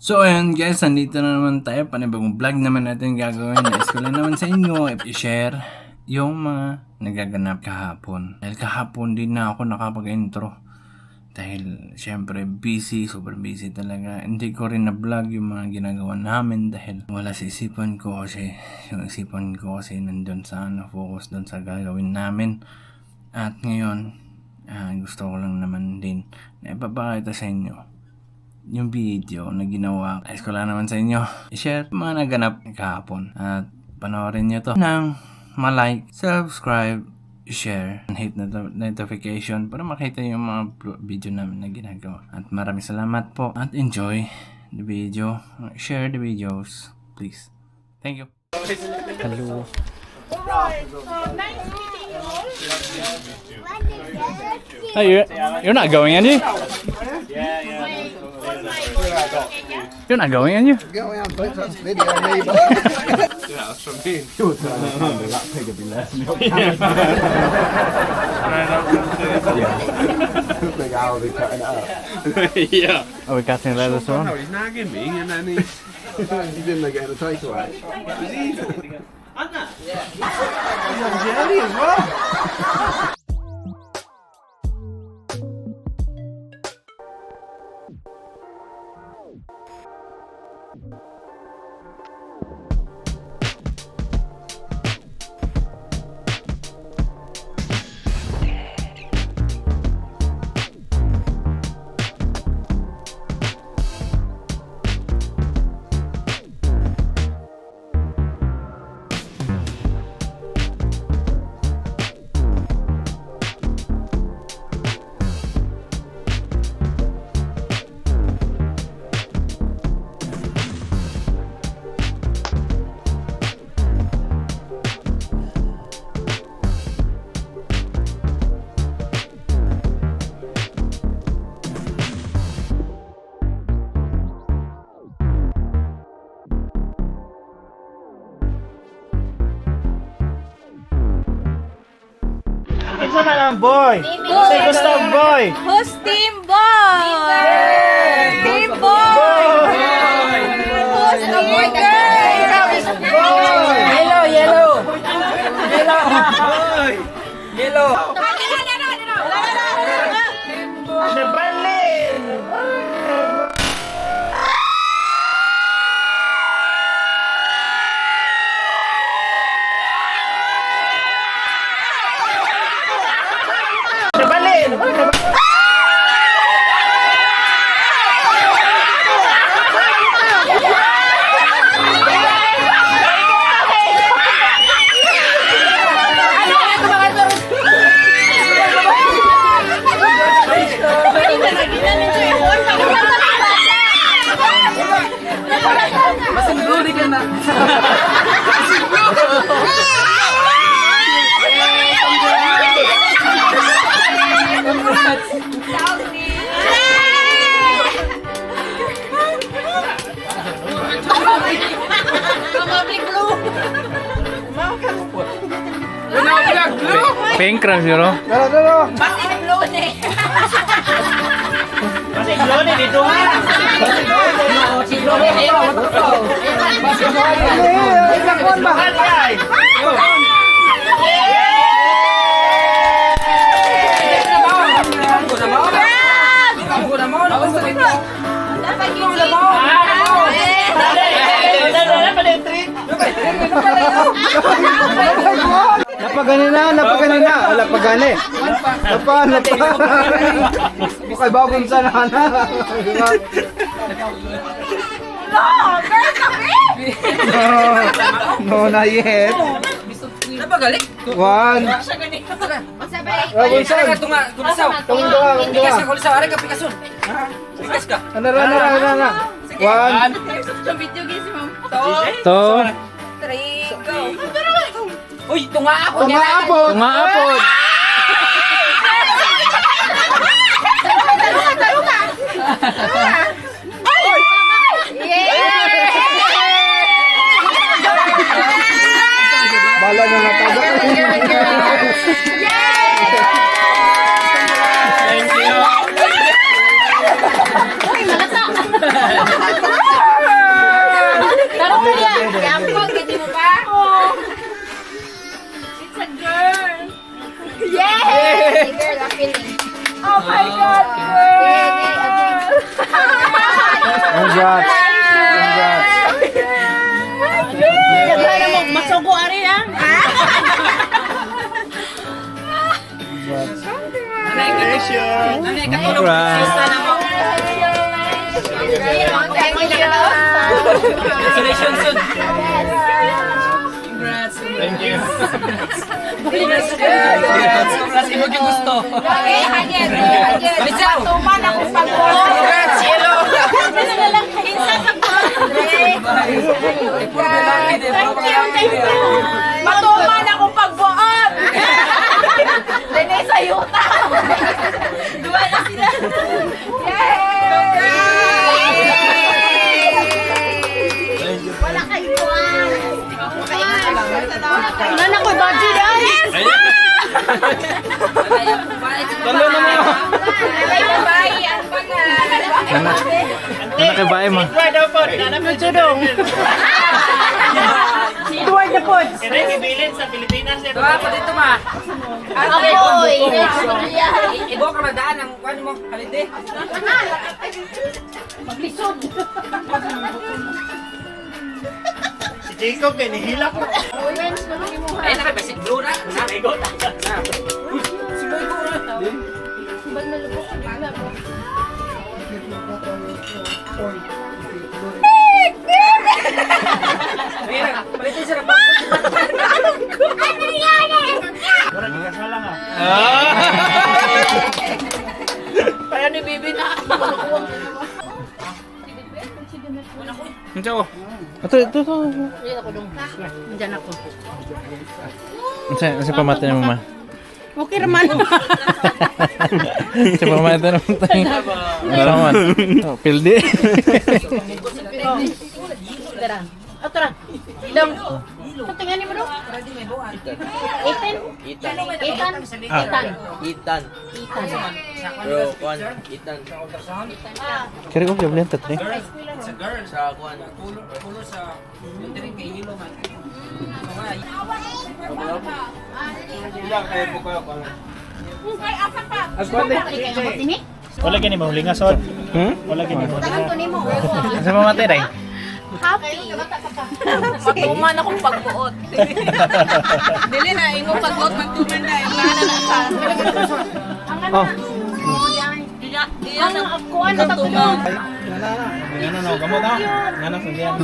So ayun guys, nandito na naman tayo. Panibagong vlog naman natin gagawin. Nais ko lang naman sa inyo i-share yung mga nagaganap kahapon. Dahil kahapon din na ako nakapag-intro. Dahil syempre busy, super busy talaga. Hindi ko rin na-vlog yung mga ginagawa namin dahil wala sa isipan ko kasi yung isipan ko kasi nandun sa focus dun sa gagawin namin. At ngayon, gusto ko lang naman din na ipapakita sa inyo yung video na ginawa. Ayos ko lang naman sa inyo i-share mga naganap kahapon. At panoorin nyo to ng ma-like, subscribe, share, and hit notification para makita yung mga video namin na ginagawa. At maraming salamat po at enjoy the video. Share the videos, please. Thank you. Hello. Hey, you're not going, are you? You're not going, are you? Going on, but that's video of me. Yeah, that's from me. You're that pig would be less. Big Al will be cutting it up. Yeah. Are we cutting this No, one? he's nagging me and then He didn't like getting a takeaway. Isa na lang, boy! Say gusto, boy! Who's Team Boy? Team Boy! Who's the boy girl? Yellow, yellow! Yellow! Yellow! The Berlin! The Berlin! Pink crush, you know? Basta yung blue na eh. Kasi Glone, dito nga! Si Glone, dito! Napagani na. Wala pagani. Okay, bagong sana na. No, not yet. Napagaling! One. Robinson. Kulisaw! Tunggu. Pikas ka, kulisaw! Aray ka, pikasun! Pikas ka! Ano. One. Yung video game si Ma'am. To. 3, go. Uy, tunga ako! Tumaapot. Umaapod. Bala na nataga. Thank you. girl, appealing. Oh my God, girl! Congrats. Congrats. Kaya mo, masugo ari ah. Congrats. Congratulations, soon. Thank you. Okay, Hagin. Tuman akong pagbuo. Congrats, Yelo. Insan sa Thank you. Matuman akong pagbuot. Denay sa yuta. Dua na sila. Wala kayo buwan. Ilan ako budget guys? Talo na mo. Ay, babae. Ano ba nga? Anak kay bae mo. Edward daw po, nanap yung sudong. Si Edward na po. Kaya ibilin sa Pilipinas. Okay, boy. Ibo ka madaan ang ano mo, halinde. Maglisod. Si Jacob, kaya nihila ko. Ay, nakabasig blue na. Naigot. Si Boy ko na. Ayun, palitin siya na ba? Parang kasal lang ah. Kaya ni Bibi na. Unsa ko? Ito. Diyan ako. Unsa pamati na mama? Okay naman. Unsa pamati na mama tayo? Salamat. Oh, pildi. Tara. Tara. Dong. Tingnan mo do. Itan. Bro, kuan, Itan. Kaya ko kaya bliyan tatri. Sa girl, sa kuan. Pulo sa, yung tiring kay Hilo man. Wala gini mo, lingasod. Wala gini mo. Unsa pamati dai? Happy. Matuman akong pagbuot. Dili na, ingong pagbuot magtuman na. Yung mana na ka. Oh. Diyan ang kuan na tagtulong. Ngana na, gamot ha. Ngana sa diyan.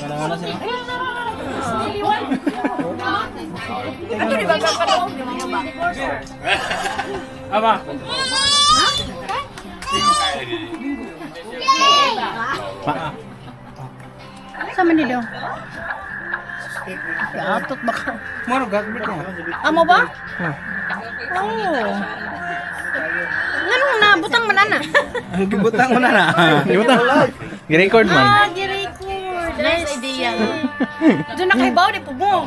Ngana sila. Ano di ba kakataon? Ama. Sama ni daw. Atot ba ka? Moro gagbit na. Amo ba? Oh. Nganong nabutang manana? Gibutang mo na na. Gibutang. Gi-record man. Gi-record. Nice idea. Doon na kay baw di po mo.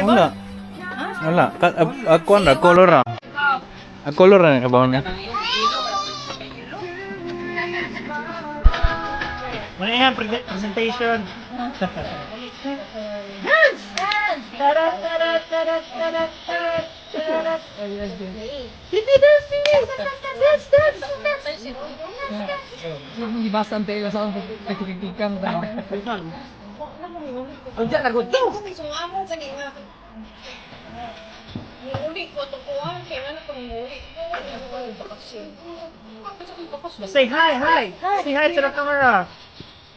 Wala. Wala. Ako na color ra. Color ra kabaw niya. Muna yan, presentation. Unja na gud. Say hi. Say hi to the camera.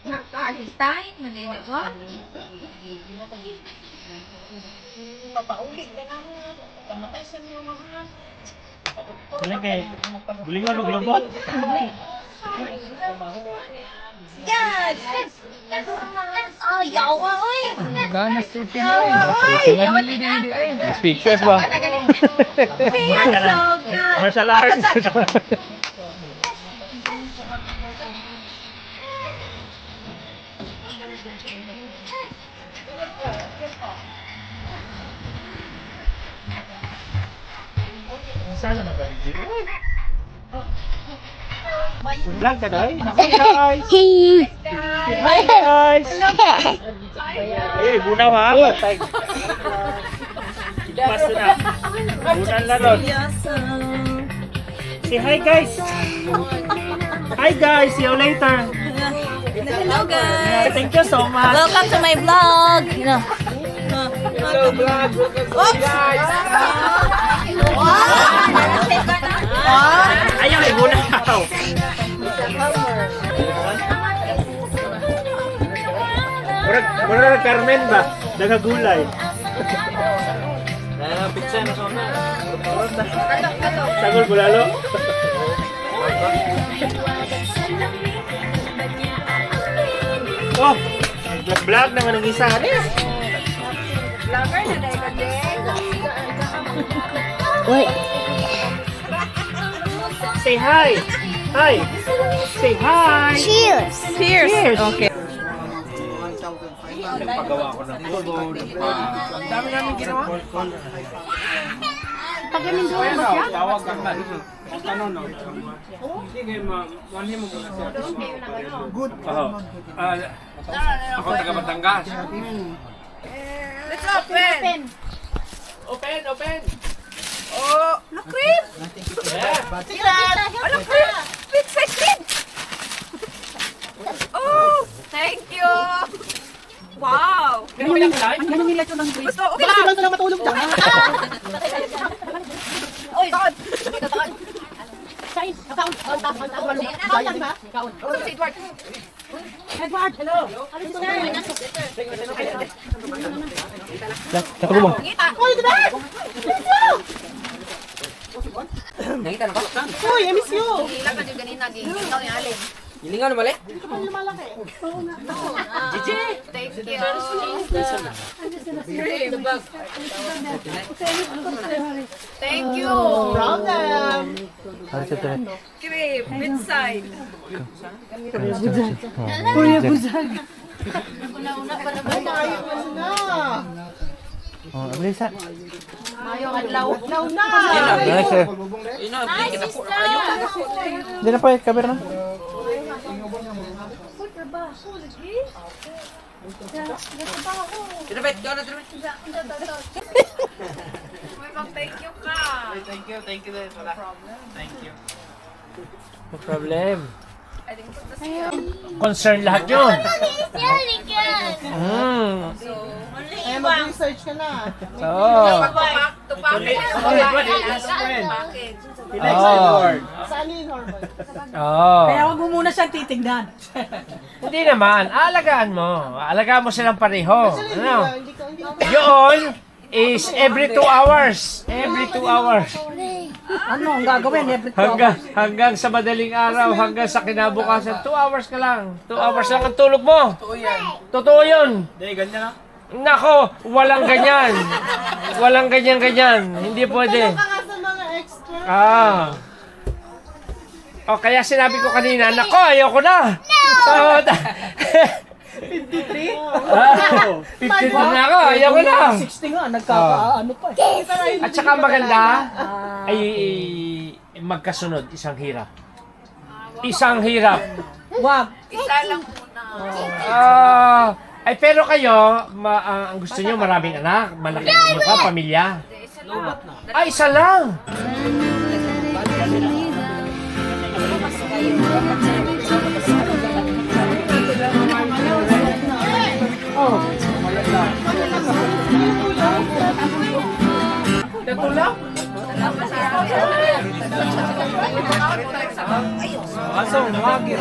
Nakakalistahin man din ako. Papaulit ka na mo. Pamatay sa mga mga. Galing kay. Gulingon og lubot. Yan! Oh, yawa, oy! Gana si Yawa, oy! Speechless ba? Feels so good! Martial arts. Sana na ba? Vlog ka doy? Hi guys! Hi guys! Eh, bunaw ha? Basta na. Unang larot. Say hi guys. Hi guys, see you later. Hello guys! Thank you so much. Welcome to my vlog! Hello, vlog. Welcome guys. Ayaw, ibuna ako. Mura Carmen ba? Nagagulay. Pizza na sa Sagol bulalo. Oh, vlog naman ng isa. Ano yan? Vlogger na dahil ka din. Say hi. Hi. Say hi. Cheers! Cheers. Okay. Pagawa ko ng tubo. Ang dami namin ginawa. Pag-aminduan ba siya? Tawag ka ba? Ano no? Sige, manhin mo muna siya. Good. Ako taga Batangas. Let's open! Open. Oh! Look, cream! Ano, cream? Pizza cream! Oh! Thank you! Wow! Ganun nila ito ng Chris. Gusto ko Bakit lang sila matulog dyan? Oy! Takot! Kain, kakaon. Kaon lang ba? Kaon. Si Edward! Edward, hello. Ano dito na? Nakulong. Uy, diba? Nakita na ba? Uy, I miss you. Ilang ka yung ganina, ikaw ni Alin. Hilingan na mali? Thank you. Thank you. Problem. Cream, midside. Oh, Lisa. Law na. Nice. Hi, sister. Hindi na pa, camera na. Tinapit, ikaw na tinapit. May mag-thank you ka. Thank you din. Wala. Thank you. No problem. Concern lahat yun. Kaya mag-research ka na. Oo. To package. Saan yun, Hormon? Oo. Kaya wag mo muna siyang titignan. Hindi naman. Aalagaan mo. Aalagaan mo silang pareho. Ano? Hindi ko. Yun is every 2 hours. Every 2 hours. Ano ang gagawin? Every 2 hours. Hanggang sa madaling araw, hanggang sa kinabukasan. 2 hours ka lang. 2 hours lang ang tulog mo. Totoo yun. Hindi, ganyan na. Nako, walang ganyan. Walang ganyan-ganyan. Hindi pwede. Ka nga sa mga extra. O kaya sinabi ko kanina, nako, ayoko na. No! 53 na ako, ayoko na. 60 nga, nagkakaano pa eh. At saka maganda, ay magkasunod, isang hirap. Isang hirap. Wag. Isa lang muna. Ay pero kayo, ang gusto nyo maraming anak, malaki mo ka, pamilya. Ay, isa lang. Natulak? Aso, nawagin.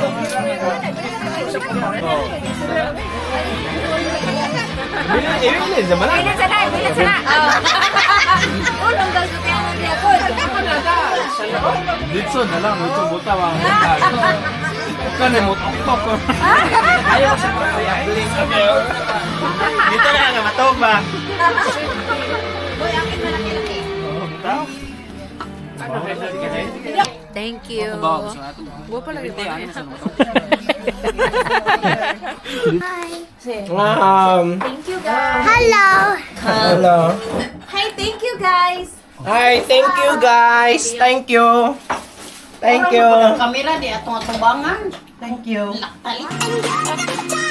Bilin naman lang. Bilin sana, bilin sana. Ulong daw sa tiyan niya ko. Dito na lang. Ito buta ba? Kan mo tok. Ayaw sa dito na nga matog ba? Boy, akin malaki-laki. Thank you. Buo pala rin. Thank you guys. Hello. Hi, thank you guys. Hi, thank you guys. Thank you. Thank you. Kamera di atong atubangan. Thank you. Talit.